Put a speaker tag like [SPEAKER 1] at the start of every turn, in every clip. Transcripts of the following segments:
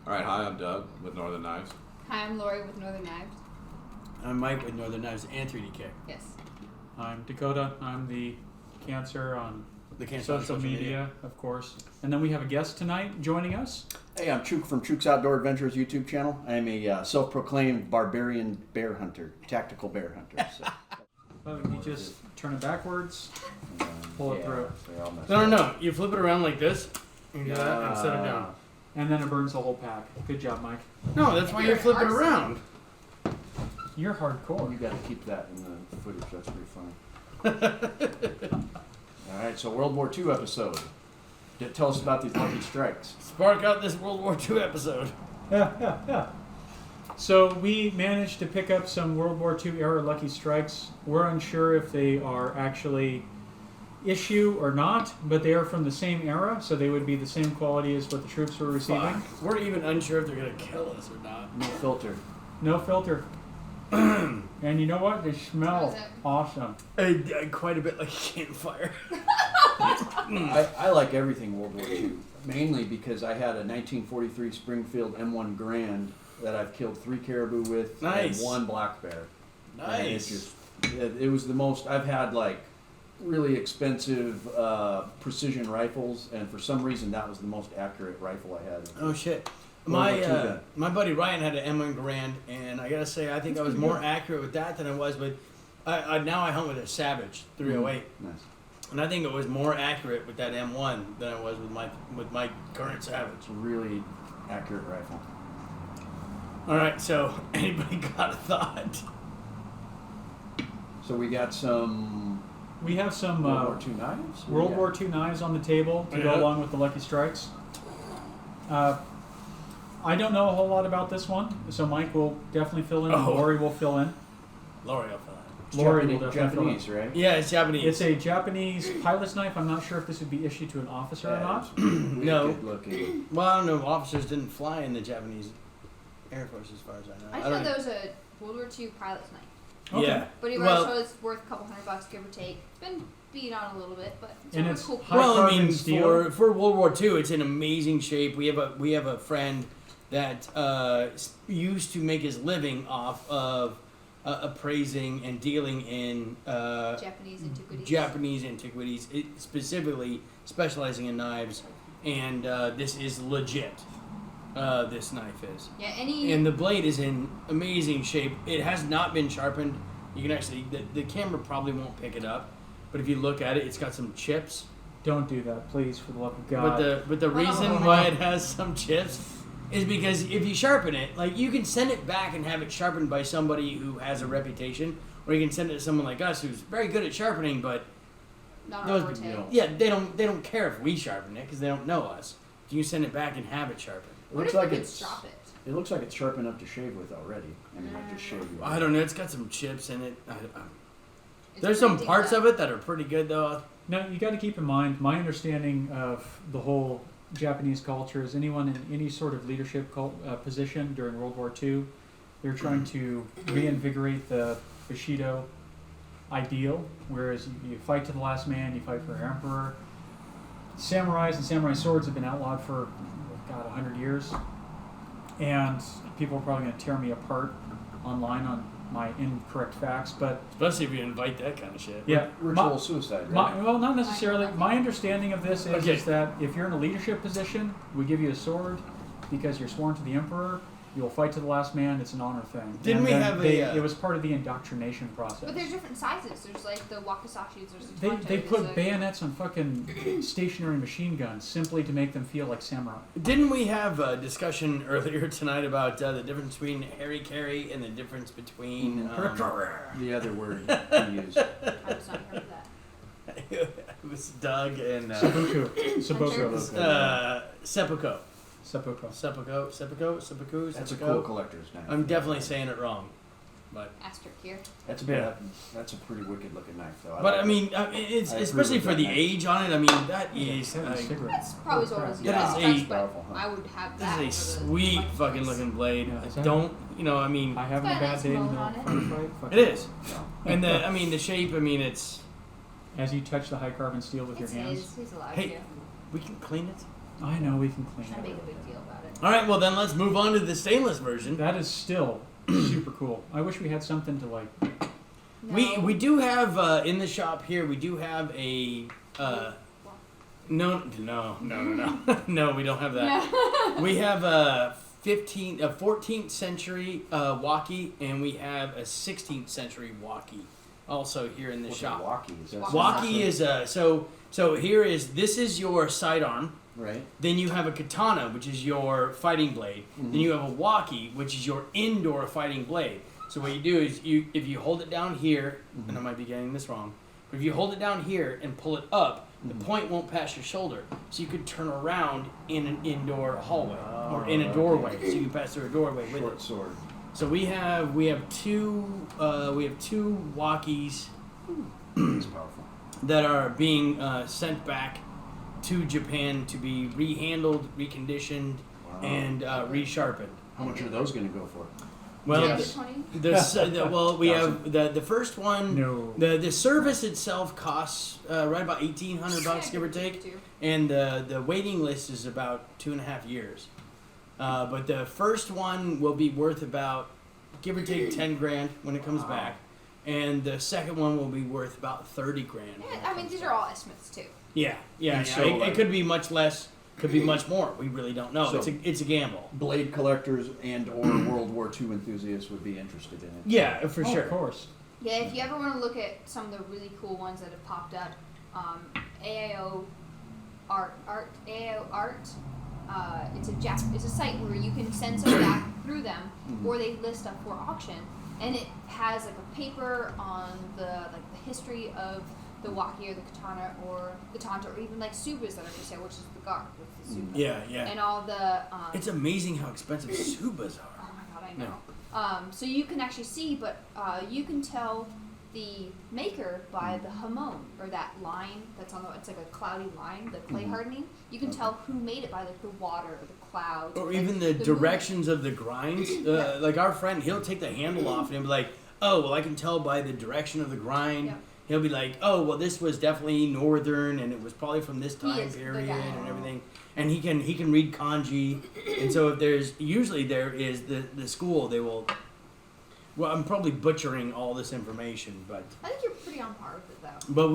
[SPEAKER 1] All right, hi, I'm Doug with Northern Knives.
[SPEAKER 2] Hi, I'm Lori with Northern Knives.
[SPEAKER 3] I'm Mike with Northern Knives and 3D Kick.
[SPEAKER 2] Yes.
[SPEAKER 4] I'm Dakota. I'm the cancer on
[SPEAKER 3] The cancer on
[SPEAKER 4] social media, of course. And then we have a guest tonight joining us.
[SPEAKER 5] Hey, I'm Chuke from Chuke's Outdoor Adventures YouTube channel. I'm a self-proclaimed barbarian bear hunter, tactical bear hunter. So.
[SPEAKER 4] Well, you just turn it backwards, pull it through.
[SPEAKER 3] No. You flip it around like this, and do that, and set it down.
[SPEAKER 4] And then it burns the whole pack. Good job, Mike.
[SPEAKER 3] No, that's why you flip it around.
[SPEAKER 4] You're hardcore.
[SPEAKER 5] You got to keep that in the footage. That's pretty funny. All right, so World War II episode. Tell us about these lucky strikes.
[SPEAKER 3] Spark out this World War II episode.
[SPEAKER 4] Yeah. So we managed to pick up some World War II era Lucky Strikes. We're unsure if they are actually issue or not, but they are from the same era, so they would be the same quality as what the troops were receiving.
[SPEAKER 3] Fuck. We're even unsure if they're going to kill us or not.
[SPEAKER 5] No filter.
[SPEAKER 4] No filter. And you know what? They smell awesome.
[SPEAKER 3] Quite a bit like a campfire.
[SPEAKER 5] I like everything World War II, mainly because I had a 1943 Springfield M1 Grand that I've killed 3 caribou with
[SPEAKER 3] Nice.
[SPEAKER 5] and 1 black bear.
[SPEAKER 3] Nice.
[SPEAKER 5] And it was the most, I've had like really expensive precision rifles, and for some reason that was the most accurate rifle I had.
[SPEAKER 3] Oh, shit.
[SPEAKER 5] World War II gun.
[SPEAKER 3] My buddy Ryan had an M1 Grand, and I gotta say, I think I was more accurate with that than I was with. Now I hunt with a Savage 308,
[SPEAKER 5] Nice.
[SPEAKER 3] and I think it was more accurate with that M1 than I was with my current Savage.
[SPEAKER 5] It's a really accurate rifle.
[SPEAKER 3] All right, so anybody got a thought?
[SPEAKER 5] So we got some
[SPEAKER 4] We have some
[SPEAKER 5] World War II knives.
[SPEAKER 4] World War II knives on the table to go along with the Lucky Strikes. I don't know a whole lot about this one, so Mike will definitely fill in, and Lori will fill in.
[SPEAKER 3] Lori, I'll fill
[SPEAKER 5] It's
[SPEAKER 4] Lori will definitely
[SPEAKER 5] Japanese,
[SPEAKER 4] fill
[SPEAKER 5] right?
[SPEAKER 3] in. Yeah, it's Japanese.
[SPEAKER 4] It's a Japanese pilot's knife. I'm not sure if this would be issued to an officer or not.
[SPEAKER 3] No.
[SPEAKER 5] Wicked looking.
[SPEAKER 3] Well, I don't know. Officers didn't fly in the Japanese Air Force, as far as I know.
[SPEAKER 2] I thought that was a World War II pilot's knife.
[SPEAKER 4] Okay.
[SPEAKER 3] Yeah.
[SPEAKER 2] But he was worth a couple $100, give or take. It's been beat on a little bit, but it's
[SPEAKER 4] And
[SPEAKER 2] a
[SPEAKER 4] it's
[SPEAKER 2] cool
[SPEAKER 4] high
[SPEAKER 3] Well, I mean,
[SPEAKER 4] carbon steel.
[SPEAKER 3] for World War II, it's in amazing shape. We have a friend that used to make his living off of appraising and dealing in Japanese antiquities, specifically specializing in knives, and this is legit. This knife is.
[SPEAKER 2] Yeah,
[SPEAKER 3] And the blade is in amazing shape. It has not been sharpened. You can actually, the camera probably won't pick it up, but if you look at it, it's got some chips.
[SPEAKER 4] Don't do that, please, for the love of God.
[SPEAKER 3] But the reason why it has some chips is because if you sharpen it, like you can send it back and have it sharpened by somebody who has a reputation, or you can send it to someone like us who's very good at sharpening, but
[SPEAKER 2] not our forte.
[SPEAKER 3] yeah, they don't care if we sharpen it because they don't know us. You can send it back and have it sharpened.
[SPEAKER 5] It looks like
[SPEAKER 2] it's drop it.
[SPEAKER 5] It looks like it's sharp enough to shave with already. I mean, like just shave you.
[SPEAKER 3] I don't know. It's got some chips in it. There's some parts of it that are pretty good though.
[SPEAKER 4] Now, you got to keep in mind, my understanding of the whole Japanese culture is anyone in any sort of leadership position during World War II, they're trying to reinvigorate the Bushido ideal, whereas you fight to the last man, you fight for your emperor. Samurais and samurai swords have been outlawed for, 100 years. And people are probably going to tear me apart online on my incorrect facts, but
[SPEAKER 3] Especially if you invite that kind of shit.
[SPEAKER 4] yeah,
[SPEAKER 5] Ritual suicide, right?
[SPEAKER 4] well, not necessarily. My understanding of this is that if you're in a leadership position, we give you a sword because you're sworn to the emperor. You'll fight to the last man. It's an honor thing.
[SPEAKER 3] Didn't
[SPEAKER 4] And
[SPEAKER 3] we
[SPEAKER 4] then
[SPEAKER 3] have
[SPEAKER 4] it was part of the indoctrination process.
[SPEAKER 2] But there's different sizes. There's like the Wakasashis. There's the
[SPEAKER 4] They put bayonets on fucking stationary machine guns simply to make them feel like samurai.
[SPEAKER 3] Didn't we have a discussion earlier tonight about the difference between Harry and the difference between
[SPEAKER 5] The other word to use.
[SPEAKER 2] I was not heard of that.
[SPEAKER 3] it was Doug and
[SPEAKER 4] Seppuku.
[SPEAKER 3] Seppuku.
[SPEAKER 4] Seppuku.
[SPEAKER 3] Seppuku.
[SPEAKER 5] That's a cool collector's knife.
[SPEAKER 3] I'm definitely saying it wrong, but
[SPEAKER 2] Asterisk here.
[SPEAKER 5] That's a bit. That's a pretty wicked looking knife, though.
[SPEAKER 3] I mean, it's
[SPEAKER 5] I agree
[SPEAKER 3] especially
[SPEAKER 5] with
[SPEAKER 3] for
[SPEAKER 5] that
[SPEAKER 3] the
[SPEAKER 5] knife.
[SPEAKER 3] age on it. I mean, that is
[SPEAKER 2] That's probably as old as you
[SPEAKER 3] That is
[SPEAKER 2] guys,
[SPEAKER 3] a-
[SPEAKER 2] but
[SPEAKER 5] Powerful, huh?
[SPEAKER 2] I would have that.
[SPEAKER 3] this is a
[SPEAKER 2] for the
[SPEAKER 3] sweet
[SPEAKER 2] Lucky
[SPEAKER 3] fucking
[SPEAKER 2] Strikes.
[SPEAKER 3] looking blade.
[SPEAKER 4] Yeah,
[SPEAKER 3] Don't I mean,
[SPEAKER 4] I having a
[SPEAKER 2] It's got a
[SPEAKER 4] bad
[SPEAKER 2] nice
[SPEAKER 4] day in the
[SPEAKER 2] mold
[SPEAKER 4] middle
[SPEAKER 2] on
[SPEAKER 4] of a fight. Fuck
[SPEAKER 3] it is,
[SPEAKER 5] No.
[SPEAKER 3] and the shape. I mean, it's
[SPEAKER 4] As you touch the high carbon steel with your hands.
[SPEAKER 2] He's allowed
[SPEAKER 3] Hey.
[SPEAKER 2] to.
[SPEAKER 3] we can clean it.
[SPEAKER 4] I know we can clean
[SPEAKER 2] I make a
[SPEAKER 4] it.
[SPEAKER 2] big deal about it.
[SPEAKER 3] All right, well then let's move on to the stainless version.
[SPEAKER 4] That is still super cool. I wish we had something to like.
[SPEAKER 2] No.
[SPEAKER 3] We do have in the shop here. We do have a no, no, we don't have that. We have a 14th century walkie, and we have a 16th century walkie also here in the
[SPEAKER 5] What's
[SPEAKER 3] shop.
[SPEAKER 5] a walkie? Is that
[SPEAKER 3] Walkie is so here is this is your sidearm.
[SPEAKER 5] right.
[SPEAKER 3] Then you have a katana, which is your fighting blade.
[SPEAKER 5] Mhm.
[SPEAKER 3] Then you have a walkie, which is your indoor fighting blade. So what you do is if you hold it down here, and I might be getting this wrong, but if you hold it down here and pull it up, the point won't pass your shoulder. So you could turn around in an indoor hallway or in a doorway. So you can pass through a doorway with
[SPEAKER 5] Short
[SPEAKER 3] it.
[SPEAKER 5] sword.
[SPEAKER 3] So we have two walkies
[SPEAKER 5] It's powerful.
[SPEAKER 3] that are being sent back to Japan to be rehandled, reconditioned,
[SPEAKER 5] Wow.
[SPEAKER 3] and resharpened.
[SPEAKER 5] How much are those going to go for?
[SPEAKER 3] Well,
[SPEAKER 2] Yes. 20?
[SPEAKER 3] we have the first one.
[SPEAKER 4] No.
[SPEAKER 3] The service itself costs right about $1,800, give or take, and the waiting list is about 2.5 years. But the first one will be worth about, give or take, 10 grand when it comes back, and the second one will be worth about 30 grand.
[SPEAKER 2] Yeah, I mean, these are all estimates too.
[SPEAKER 3] Yeah.
[SPEAKER 5] And so,
[SPEAKER 3] It
[SPEAKER 5] like-
[SPEAKER 3] could be much less, could be much more. We really don't know.
[SPEAKER 5] So-
[SPEAKER 3] It's a gamble.
[SPEAKER 5] Blade collectors and or World War II enthusiasts would be interested in it.
[SPEAKER 3] Yeah, for
[SPEAKER 4] Oh,
[SPEAKER 3] sure.
[SPEAKER 4] Of course.
[SPEAKER 2] Yeah, if you ever want to look at some of the really cool ones that have popped up, AAO Art. It's a site where you can send some back through them, or they list up for auction, and it has like a paper on the history of the walkie or the katana or the tanta, or even like subas that are for sale, which is the guard with the suba,
[SPEAKER 3] Yeah.
[SPEAKER 2] and all the.
[SPEAKER 3] It's amazing how expensive subas are.
[SPEAKER 2] Oh my god, I know. So you can actually see, but you can tell the maker by the hamon, or that line that's on the, it's like a cloudy line, the clay hardening. You can tell who made it by like the water or the clouds.
[SPEAKER 3] Or
[SPEAKER 2] like,
[SPEAKER 3] even the
[SPEAKER 2] movement.
[SPEAKER 3] directions of the grinds. Like our friend, he'll take the handle off and he'll be like, oh, well, I can tell by the direction of the grind.
[SPEAKER 2] Yeah.
[SPEAKER 3] He'll be like, oh, well, this was definitely northern and it was probably from this
[SPEAKER 2] He
[SPEAKER 3] time
[SPEAKER 2] is the
[SPEAKER 3] period
[SPEAKER 2] guy.
[SPEAKER 3] and everything. And he can read kanji. And so if there is the school, they will. Well, I'm probably butchering all this information, but
[SPEAKER 2] I think you're pretty on par with it though.
[SPEAKER 3] but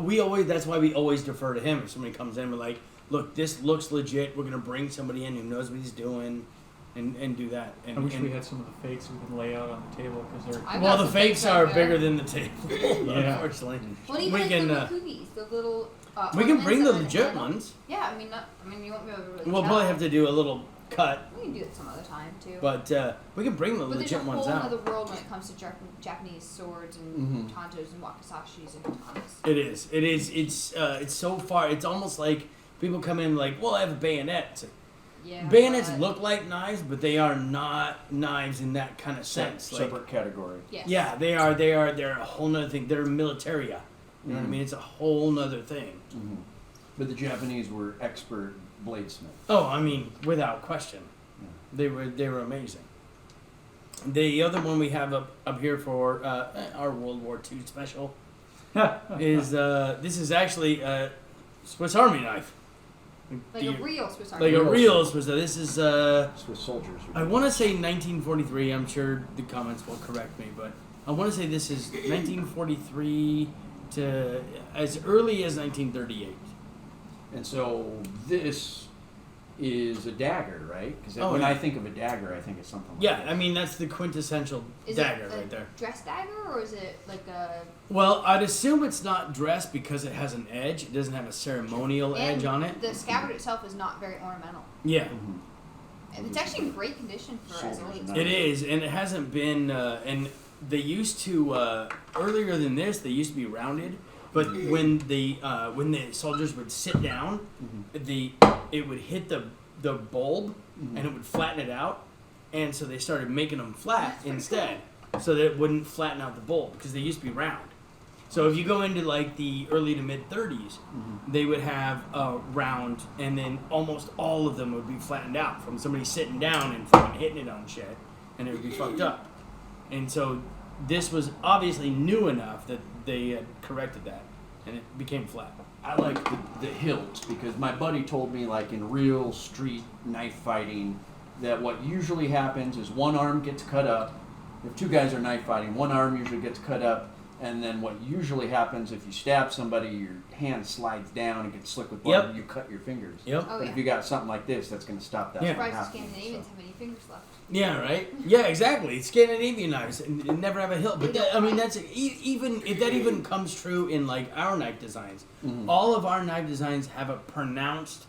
[SPEAKER 3] we always, that's why we always defer to him. If somebody comes in, we're like, look, this looks legit. We're gonna bring somebody in who knows what he's doing, and do that. And,
[SPEAKER 4] I wish
[SPEAKER 3] and-
[SPEAKER 4] we had some of the fakes we could lay out on the table because they're.
[SPEAKER 2] I've
[SPEAKER 3] well,
[SPEAKER 2] got
[SPEAKER 3] the
[SPEAKER 2] some
[SPEAKER 3] fakes
[SPEAKER 2] right
[SPEAKER 3] are
[SPEAKER 2] there.
[SPEAKER 3] bigger than the table,
[SPEAKER 4] Yeah.
[SPEAKER 3] unfortunately.
[SPEAKER 2] Well, even
[SPEAKER 3] we
[SPEAKER 2] like
[SPEAKER 3] can,
[SPEAKER 2] the cookies, the little.
[SPEAKER 3] We can bring the
[SPEAKER 2] ornaments that
[SPEAKER 3] legit
[SPEAKER 2] are handled.
[SPEAKER 3] ones.
[SPEAKER 2] Yeah, I mean, you won't be able to really
[SPEAKER 3] We'll
[SPEAKER 2] tell.
[SPEAKER 3] probably have to do a little cut,
[SPEAKER 2] We can do it some other time too.
[SPEAKER 3] but we can bring the
[SPEAKER 2] But there's a
[SPEAKER 3] legit ones
[SPEAKER 2] whole
[SPEAKER 3] out.
[SPEAKER 2] other world when it comes to Japanese swords and tantos and wakisashis and katanas.
[SPEAKER 3] It is. It is. It's so far. It's almost like people come in like, well, I have a bayonet. It's like,
[SPEAKER 2] Yeah.
[SPEAKER 3] bayonets
[SPEAKER 2] but-
[SPEAKER 3] look like knives, but they are not knives in that kind of sense. Like,
[SPEAKER 5] Separate category.
[SPEAKER 2] Yes.
[SPEAKER 3] yeah, they are. They're a whole nother thing. They're militaria. You know what I mean? It's a whole nother thing.
[SPEAKER 5] Mm-hmm. But the Japanese were expert bladesmiths.
[SPEAKER 3] Oh, I mean, without question,
[SPEAKER 5] Yeah.
[SPEAKER 3] they were amazing. The other one we have up here for our World War II special is this is actually a Swiss Army knife.
[SPEAKER 2] Like a real Swiss
[SPEAKER 3] Like
[SPEAKER 2] Army.
[SPEAKER 3] a real Swiss. This is
[SPEAKER 5] Swiss soldiers.
[SPEAKER 3] I want to say 1943. I'm sure the comments will correct me, but I want to say this is 1943 to as early as 1938.
[SPEAKER 5] And so this is a dagger, right? Because
[SPEAKER 3] Oh,
[SPEAKER 5] when
[SPEAKER 3] yeah.
[SPEAKER 5] I think of a dagger, I think of something like
[SPEAKER 3] Yeah,
[SPEAKER 5] this.
[SPEAKER 3] I mean that's the quintessential
[SPEAKER 2] Is
[SPEAKER 3] dagger
[SPEAKER 2] it a
[SPEAKER 3] right there.
[SPEAKER 2] dress dagger or is it like a?
[SPEAKER 3] Well, I'd assume it's not dressed because it has an edge. It doesn't have a ceremonial
[SPEAKER 2] And
[SPEAKER 3] edge on it.
[SPEAKER 2] the scabbard itself is not very ornamental.
[SPEAKER 3] Yeah,
[SPEAKER 5] Mhm.
[SPEAKER 2] And it's actually in great condition for as old as
[SPEAKER 5] Soldiers
[SPEAKER 3] it is, and it hasn't been. And they used to earlier than this. They used to be rounded, but when the soldiers would sit down, it would hit the bulb and it would flatten it out, and so they started making them flat instead, so that it wouldn't flatten out the bulb because they used to be round. So if you go into like the early to mid 30s, they would have a round, and then almost all of them would be flattened out from somebody sitting down and fucking hitting it on shit, and it would be fucked up. And so this was obviously new enough that they had corrected that, and it became flat.
[SPEAKER 5] I like the hilts because my buddy told me, like in real street knife fighting, that what usually happens is one arm gets cut up. If two guys are knife fighting, one arm usually gets cut up, and then what usually happens if you stab somebody, your hand slides down and gets slick with blood,
[SPEAKER 3] Yep.
[SPEAKER 5] and you cut your fingers.
[SPEAKER 3] Yep.
[SPEAKER 2] Oh
[SPEAKER 5] But
[SPEAKER 2] yeah.
[SPEAKER 5] if you got something like this, that's going to stop that
[SPEAKER 3] Yeah.
[SPEAKER 5] from
[SPEAKER 2] Surprised the
[SPEAKER 5] happening.
[SPEAKER 2] Scandinavians have any fingers left.
[SPEAKER 3] Yeah, right. Yeah, exactly. Scandinavian knives and never have a hilt. But I mean, that's even if that even comes true in like our knife designs.
[SPEAKER 5] Mhm.
[SPEAKER 3] All of our knife designs have a pronounced,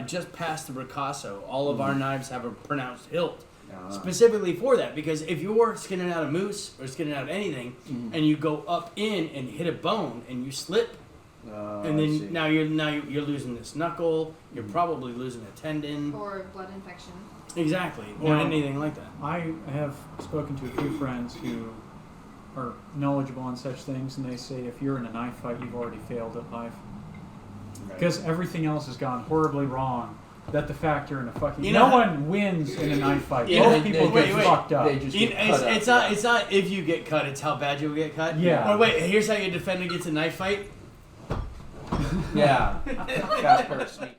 [SPEAKER 3] just past the ricasso. All of our knives have a pronounced hilt. Specifically for that, because if you're skinning out a moose or skinning out anything, and you go up in and hit a bone and you slip, and
[SPEAKER 5] I see.
[SPEAKER 3] then now you're losing this knuckle, you're probably losing a tendon,
[SPEAKER 2] Or blood infection.
[SPEAKER 3] exactly, or
[SPEAKER 4] Now-
[SPEAKER 3] anything like that.
[SPEAKER 4] I have spoken to a few friends who are knowledgeable on such things, and they say if you're in a knife fight, you've already failed at life.
[SPEAKER 5] Right.
[SPEAKER 4] Because everything else has gone horribly wrong. That the fact you're in a fucking...
[SPEAKER 3] You
[SPEAKER 4] no
[SPEAKER 3] know-
[SPEAKER 4] one wins in a knife fight.
[SPEAKER 3] You
[SPEAKER 4] Both
[SPEAKER 3] know-
[SPEAKER 4] people
[SPEAKER 3] wait,
[SPEAKER 4] get
[SPEAKER 3] wait.
[SPEAKER 4] fucked up.
[SPEAKER 5] They just get cut
[SPEAKER 3] It's
[SPEAKER 5] up.
[SPEAKER 3] not if you get cut, it's how bad you'll get cut.
[SPEAKER 4] Yeah.
[SPEAKER 3] Or wait, here's how your defender gets a knife fight.
[SPEAKER 5] Yeah. Fast pair of sneak.